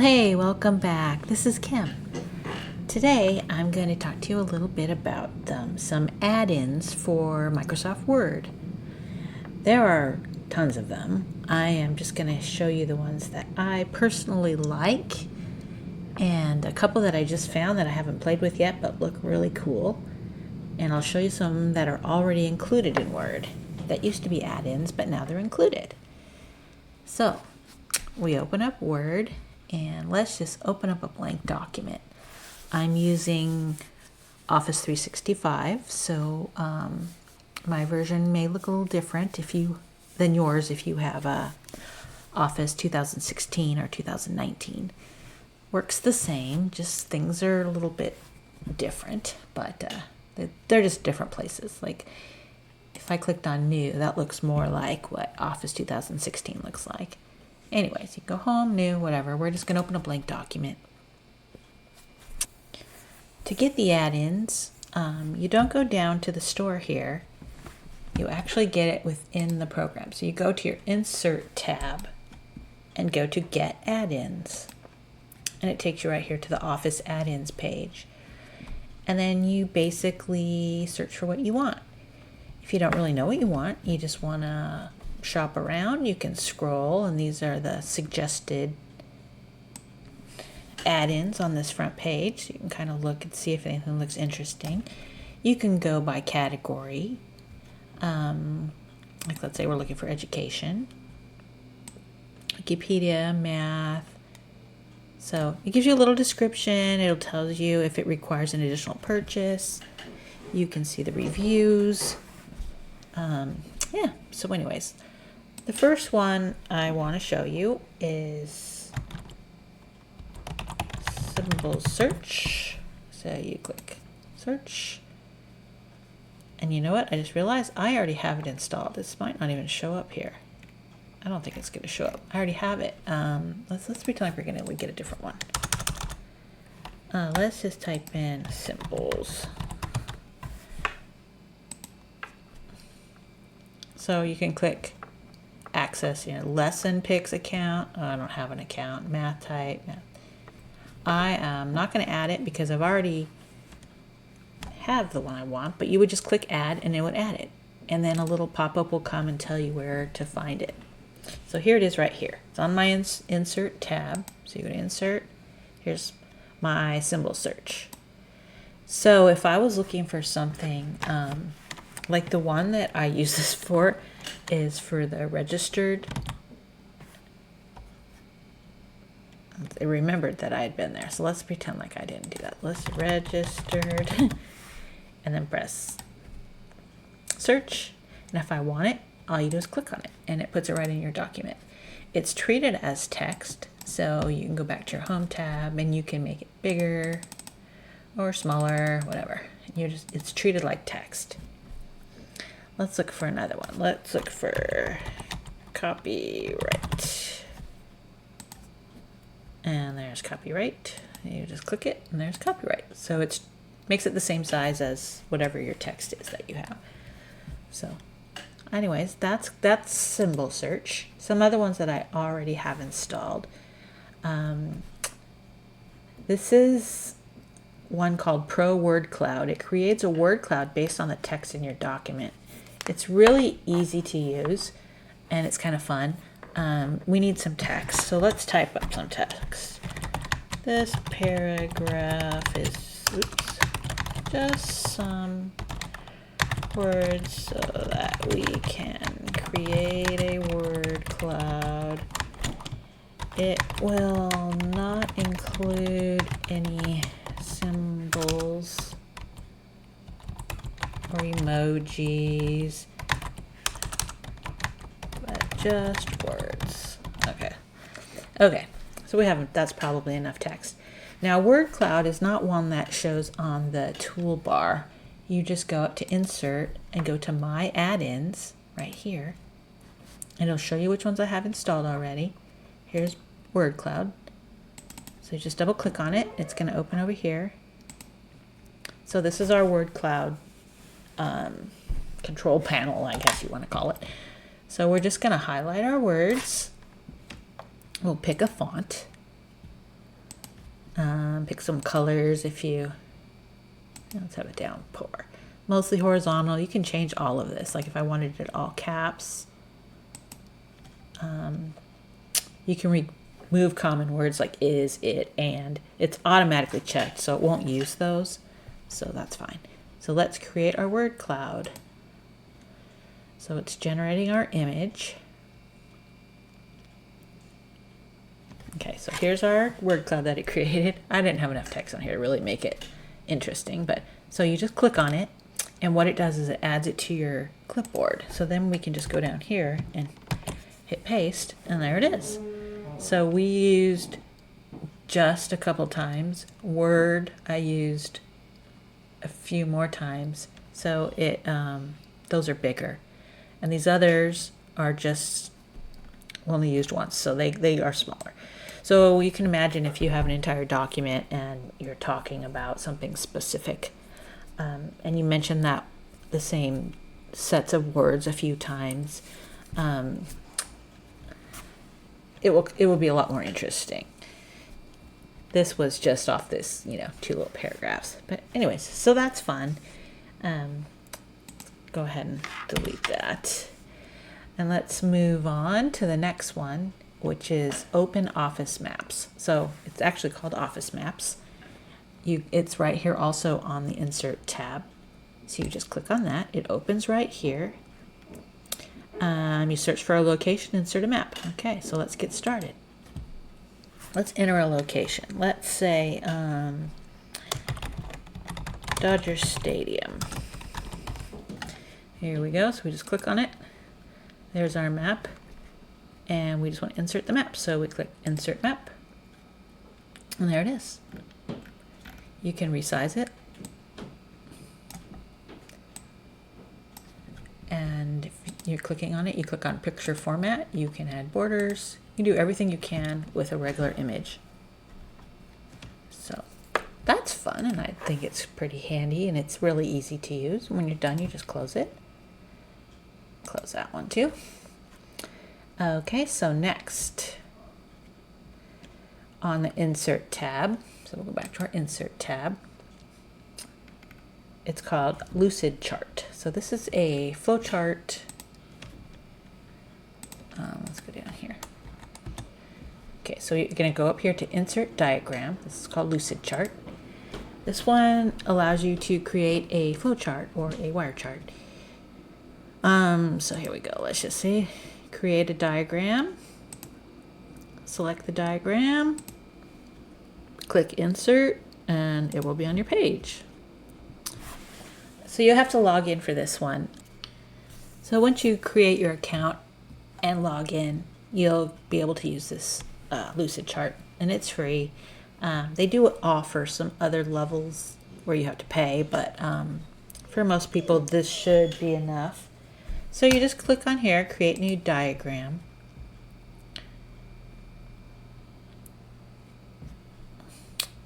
hey, welcome back. This is Kim. Today, I'm going to talk to you a little bit about some add-ins for Microsoft Word. There are tons of them. I am just going to show you the ones that I personally like and a couple that I just found that I haven't played with yet but look really cool. And I'll show you some that are already included in Word that used to be add-ins, but now they're included. So, we open up Word. And let's just open up a blank document. I'm using Office 365, so my version may look a little different than yours if you have Office 2016 or 2019. Works the same, just things are a little bit different, but they're just different places. Like if I clicked on New, that looks more like what Office 2016 looks like. Anyways, you go home, new, whatever. We're just going to open a blank document. To get the add-ins, you don't go down to the store here. You actually get it within the program. So you go to your Insert tab and go to Get Add-ins. And it takes you right here to the Office Add-ins page. And then you basically search for what you want. If you don't really know what you want, you just want to shop around, you can scroll, and these are the suggested add-ins on this front page. So you can kind of look and see if anything looks interesting. You can go by category. Like let's say we're looking for education, Wikipedia, math. So it gives you a little description. It'll tell you if it requires an additional purchase. You can see the reviews. So anyways, the first one I want to show you is symbol search. So you click search. And you know what? I just realized I already have it installed. This might not even show up here. I don't think it's going to show up. I already have it. Let's pretend like we're going to get a different one. Let's just type in symbols. So you can click access, lesson picks account. Oh, I don't have an account. Math type. I am not going to add it because I've already have the one I want, but you would just click add and it would add it. And then a little pop-up will come and tell you where to find it. So here it is right here. It's on my insert tab. So you go to insert. Here's my symbol search. So if I was looking for something, like the one that I use this for is for the registered. I remembered that I had been there. So let's pretend like I didn't do that. Let's registered and then press search. And if I want it, all you do is click on it and it puts it right in your document. It's treated as text. So you can go back to your home tab and you can make it bigger or smaller, whatever. It's treated like text. Let's look for another one. Let's look for copyright. And there's copyright. You just click it and there's copyright. So it makes it the same size as whatever your text is that you have. So anyways, that's symbol search. Some other ones that I already have installed. This is one called Pro Word Cloud. It creates a word cloud based on the text in your document. It's really easy to use and it's kind of fun. We need some text, so let's type up some text. This paragraph is just some words so that we can create a word cloud. It will not include any symbols or emojis, but just words. Okay, so that's probably enough text. Now word cloud is not one that shows on the toolbar. You just go up to insert and go to my add-ins right here and it'll show you which ones I have installed already. Here's word cloud. So just double click on it. It's going to open over here. So this is our word cloud control panel, I guess you want to call it. So we're just going to highlight our words. We'll pick a font. Pick some colors if you, let's have it down poor. Mostly horizontal. You can change all of this. Like if I wanted it all caps, you can remove common words like is, it, and. It's automatically checked, so it won't use those. So that's fine. So let's create our word cloud. So it's generating our image. Okay, so here's our word cloud that it created. I didn't have enough text on here to really make it interesting, but so you just click on it, and what it does is it adds it to your clipboard. So then we can just go down here and hit paste, and there it is. So we used just a couple times. Word I used a few more times. So it those are bigger, and these others are just only used once, so they are smaller. So you can imagine if you have an entire document and you're talking about something specific, and you mention that the same sets of words a few times, it will be a lot more interesting. This was just off this, 2 little paragraphs. But anyways, so that's fun. Go ahead and delete that. And let's move on to the next one, which is open OfficeMaps. So it's actually called OfficeMaps. It's right here also on the Insert tab. So you just click on that. It opens right here. You search for a location, insert a map. Okay, so let's get started. Let's enter a location. Let's say Dodger Stadium. Here we go. So we just click on it. There's our map. And we just want to insert the map. So we click Insert Map. And there it is. You can resize it. And if you're clicking on it, you click on Picture Format. You can add borders. You do everything you can with a regular image. So that's fun, and I think it's pretty handy, and it's really easy to use. When you're done, you just close it. Close that one too. Okay, so next on the Insert tab, so we'll go back to our Insert tab. It's called Lucid Chart. So this is a flowchart. Let's go down here. Okay, so you're going to go up here to Insert Diagram. This is called Lucid Chart. This one allows you to create a flowchart or a wire chart. So here we go. Let's just see. Create a diagram. Select the diagram. Click Insert, and it will be on your page. So you have to log in for this one. So once you create your account and log in, you'll be able to use this Lucid Chart, and it's free. They do offer some other levels where you have to pay, but for most people this should be enough. So you just click on here, create new diagram.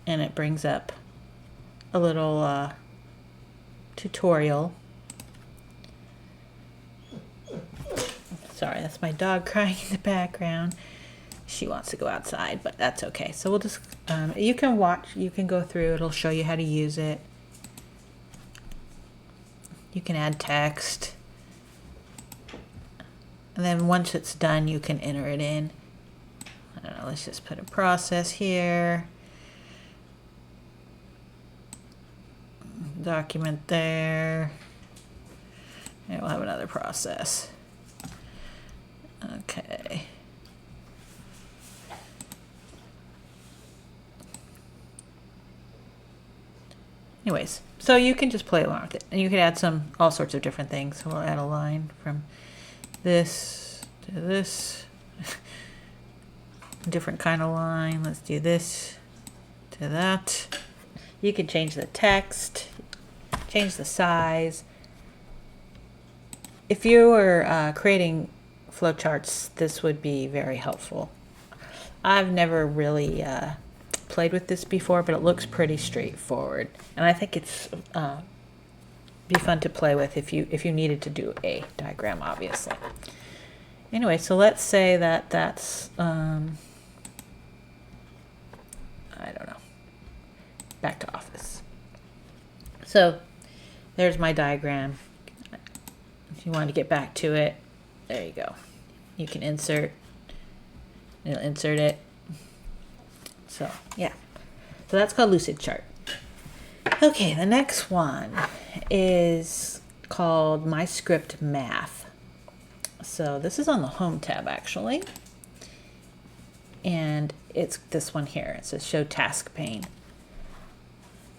And it brings up a little tutorial. Sorry, that's my dog crying in the background. She wants to go outside, but that's okay. So we'll just, you can watch, you can go through, it'll show you how to use it. You can add text. And then once it's done, you can enter it in. I don't know, let's just put a process here. Document there. And we'll have another process. Okay. Anyways, so you can just play along with it, and you can add all sorts of different things. So we'll add a line from this to this, different kind of line. Let's do this to that. You can change the text, change the size. If you were creating flowcharts, this would be very helpful. I've never really played with this before, but it looks pretty straightforward, and I think it's be fun to play with if you needed to do a diagram, obviously. Anyway, so let's say that's I don't know, back to Office. So there's my diagram. If you want to get back to it, there you go. You can insert. It'll insert it. So yeah. So that's called Lucid Chart. Okay, the next one is called MyScript Math. So this is on the Home tab actually. And it's this one here. It says Show Task Pane.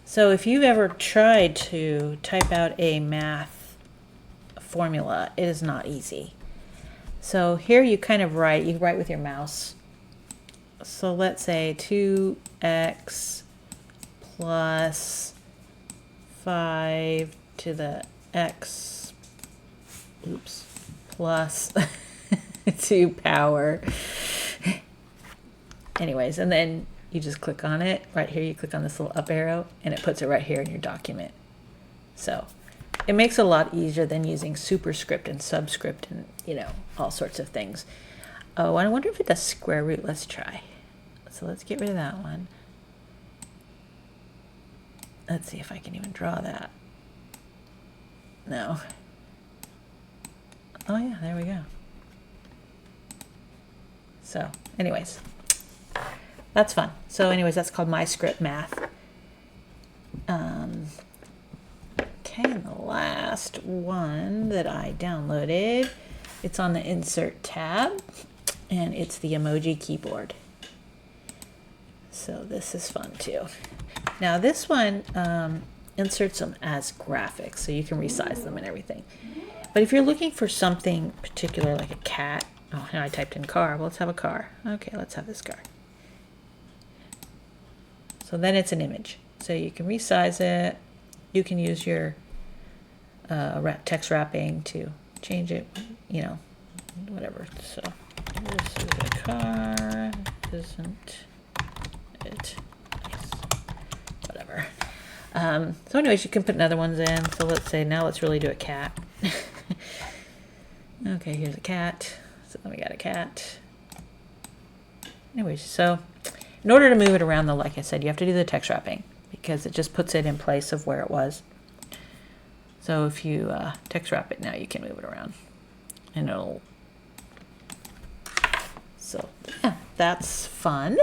So if you've ever tried to type out a math formula, it is not easy. So here you kind of write, you write with your mouse. So let's say 2x plus 5 to the x, oops, plus 2 power. Anyways, and then you just click on it. Right here, you click on this little up arrow, and it puts it right here in your document. So it makes it a lot easier than using superscript and subscript and, you know, all sorts of things. Oh, I wonder if it does square root. Let's try. So let's get rid of that one. Let's see if I can even draw that. No. Oh yeah, there we go. So anyways, that's fun. So anyways, that's called MyScript Math. Okay, and the last one that I downloaded, it's on the Insert tab, and it's the Emoji keyboard. So this is fun too. Now this one inserts them as graphics, so you can resize them and everything. But if you're looking for something particular like a cat, oh, now I typed in car. Well, let's have a car. Okay, let's have this car. So then it's an image. So you can resize it. You can use your text wrapping to change it, you know, whatever. So this is a car, isn't it? Nice. Whatever. So anyways, you can put other ones in. So let's say now let's really do a cat. Okay, here's a cat. So then we got a cat. Anyways, so in order to move it around though, like I said, you have to do the text wrapping because it just puts it in place of where it was. So if you text wrap it now, you can move it around. And it'll... So yeah, that's fun.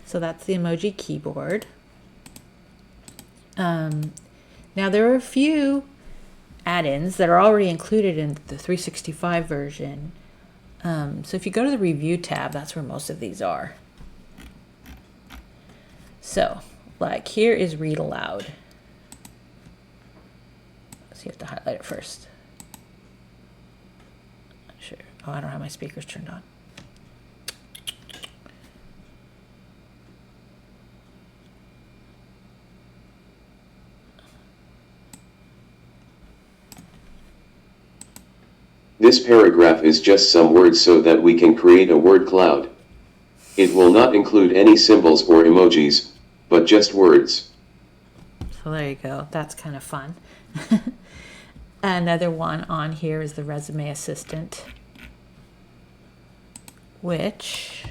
So that's the emoji keyboard. Now there are a few add-ins that are already included in the 365 version. So if you go to the review tab, that's where most of these are. So like here is read aloud. So you have to highlight it first. Not sure. Oh, I don't have my speakers turned on. This paragraph is just some words so that we can create a word cloud. It will not include any symbols or emojis, but just words. So there you go. That's kind of fun. Another one on here is the Resume Assistant, which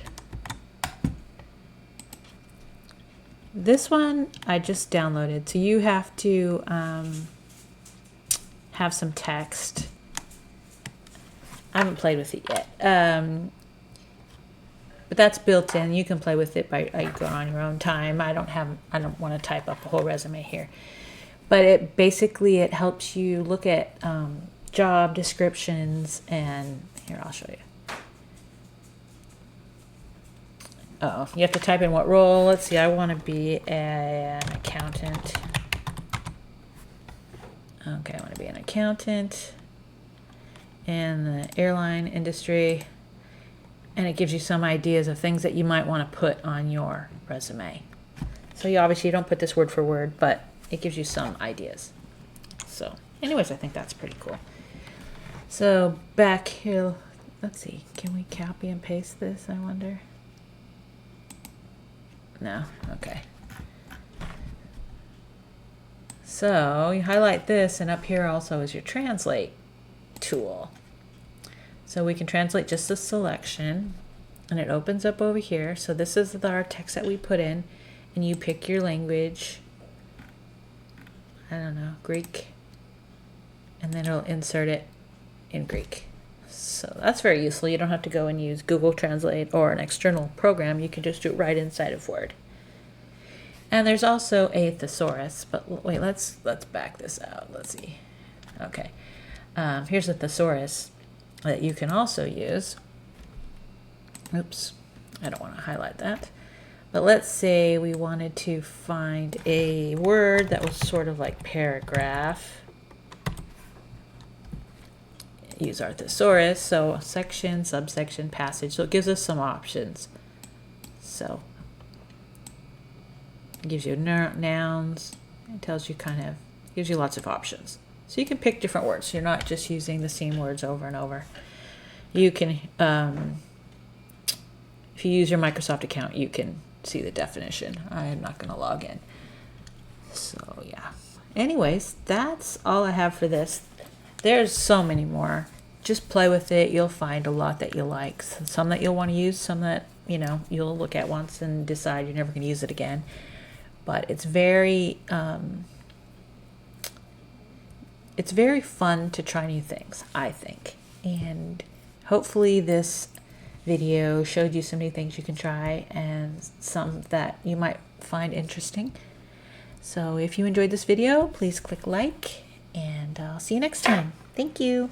this one I just downloaded. So you have to have some text. I haven't played with it yet, but that's built in. You can play with it by going on your own time. I don't want to type up a whole resume here, but it basically it helps you look at job descriptions. And here, I'll show you. Oh, you have to type in what role. Let's see. I want to be an accountant. Okay, I want to be an accountant in the airline industry, and it gives you some ideas of things that you might want to put on your resume. So you obviously don't put this word for word, but it gives you some ideas. So anyways, I think that's pretty cool. So back here, let's see, can we copy and paste this, I wonder? No, okay. So you highlight this, and up here also is your translate tool. So we can translate just a selection, and it opens up over here. So this is our text that we put in, and you pick your language I don't know, Greek, and then it'll insert it in Greek. So that's very useful. You don't have to go and use Google Translate or an external program. You can just do it right inside of Word. And there's also a thesaurus, but wait, let's back this out. Let's see. Okay, here's a thesaurus that you can also use. Oops, I don't want to highlight that. But let's say we wanted to find a word that was sort of like paragraph. Use our thesaurus, so section, subsection, passage. So it gives us some options. So it gives you nouns. It tells you gives you lots of options. So you can pick different words. So you're not just using the same words over and over. You can, if you use your Microsoft account, you can see the definition. I'm not going to log in. So yeah. Anyways, that's all I have for this. There's so many more. Just play with it. You'll find a lot that you like. Some that you'll want to use, some that, you'll look at once and decide you're never going to use it again. But it's very fun to try new things, I think. And hopefully this video showed you some new things you can try and some that you might find interesting. So if you enjoyed this video, please click like, and I'll see you next time. Thank you.